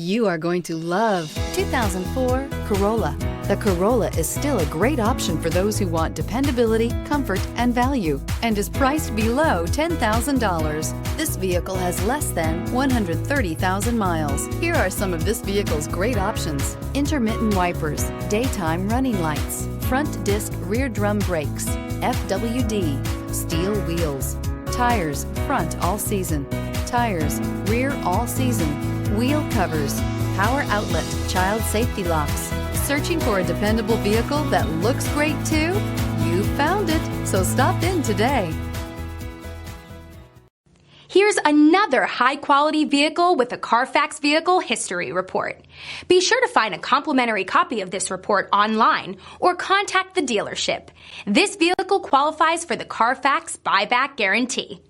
You are going to love 2004 Corolla. The Corolla is still a great option for those who want dependability, comfort, and value, and is priced below $10,000. This vehicle has less than 130,000 miles. Here are some of this vehicle's great options: intermittent wipers, daytime running lights, front disc rear drum brakes, FWD, steel wheels, tires front all season, tires rear all season, wheel covers, power outlet, child safety locks. Searching for a dependable vehicle that looks great too? You found it, so stop in today. Here's another high-quality vehicle with a Carfax Vehicle History Report. Be sure to find a complimentary copy of this report online or contact the dealership. This vehicle qualifies for the Carfax Buyback Guarantee.